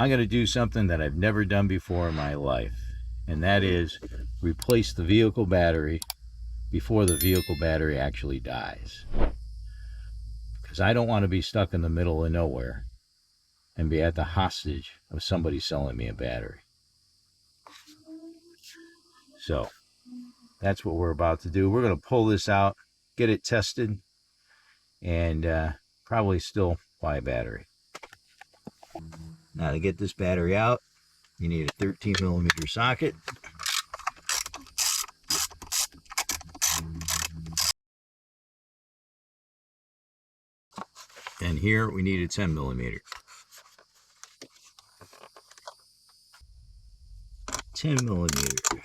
I'm going to do something that I've never done before in my life, and that is replace the vehicle battery before the vehicle battery actually dies. Because I don't want to be stuck in the middle of nowhere and be at the hostage of somebody selling me a battery. So that's what we're about to do. We're going to pull this out, get it tested, and probably still buy a battery. Now to get this battery out, you need a 13mm socket. And here we need a 10mm. 10mm.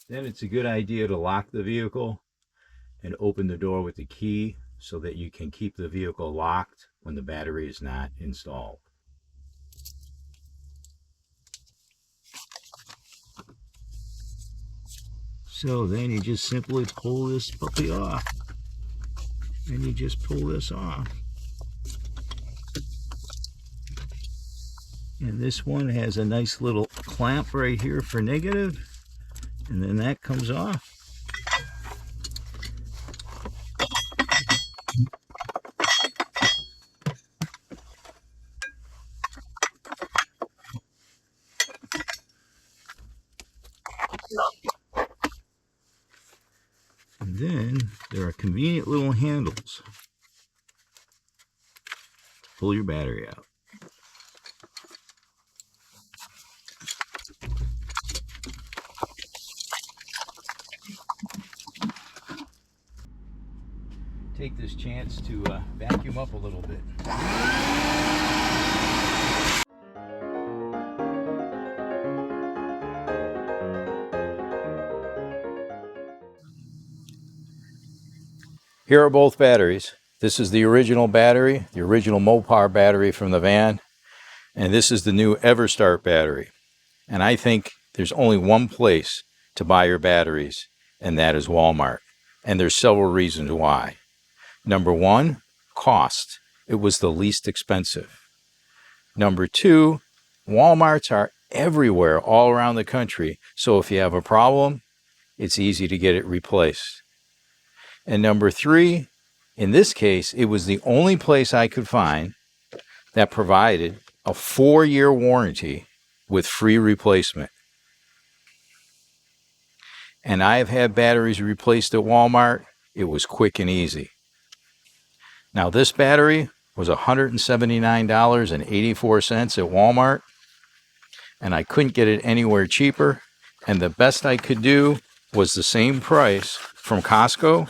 Then it's a good idea to lock the vehicle and open the door with the key so that you can keep the vehicle locked when the battery is not installed. So then you just simply pull this puppy off. And you just pull this off. And this one has a nice little clamp right here for negative. And then that comes off. And then there are convenient little handles to pull your battery out. Take this chance to vacuum up a little bit. Here are both batteries. This is the original battery, the original Mopar battery from the van, and this is the new EverStart battery. And I think there's only one place to buy your batteries, and that is Walmart. And there's several reasons why. Number one, cost. It was the least expensive. Number two, Walmarts are everywhere all around the country, so if you have a problem, it's easy to get it replaced. And number three, in this case, it was the only place I could find that provided a 4-year warranty with free replacement. And I have had batteries replaced at Walmart. It was quick and easy. Now this battery was $179.84 at Walmart, and I couldn't get it anywhere cheaper. And the best I could do was the same price from Costco.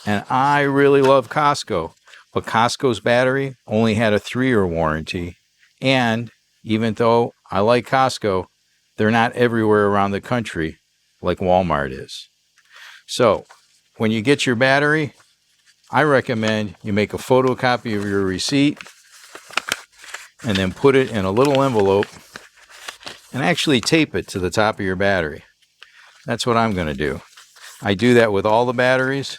And I really love Costco, but Costco's battery only had a 3-year warranty. And even though I like Costco, they're not everywhere around the country like Walmart is. So when you get your battery, I recommend you make a photocopy of your receipt and then put it in a little envelope and actually tape it to the top of your battery. That's what I'm going to do. I do that with all the batteries.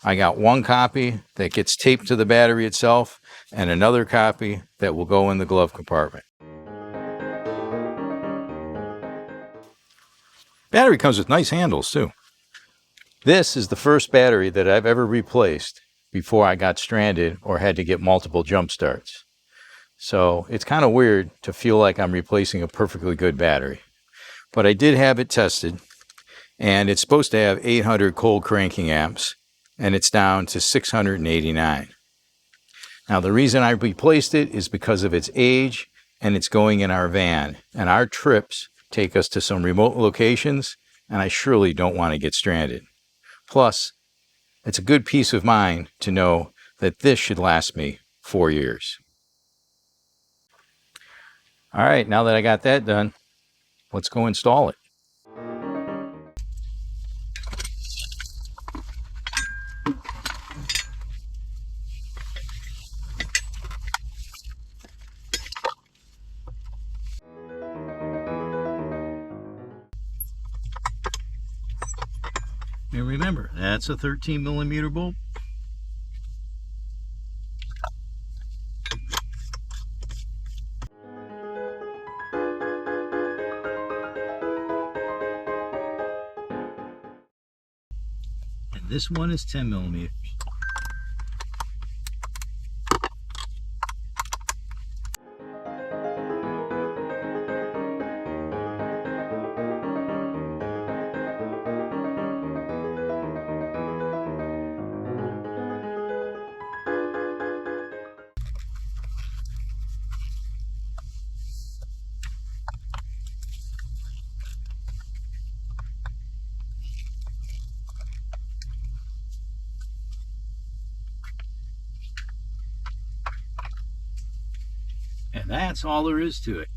I got one copy that gets taped to the battery itself and another copy that will go in the glove compartment. Battery comes with nice handles too. This is the first battery that I've ever replaced before I got stranded or had to get multiple jump starts. So it's kind of weird to feel like I'm replacing a perfectly good battery. But I did have it tested, and it's supposed to have 800 cold cranking amps, and it's down to 689. Now the reason I replaced it is because of its age, and it's going in our van, and our trips take us to some remote locations, and I surely don't want to get stranded. Plus, it's a good peace of mind to know that this should last me 4 years. All right, now that I got that done, let's go install it. And remember, that's a 13 millimeter bolt. And this one is 10 millimeters. And that's all there is to it.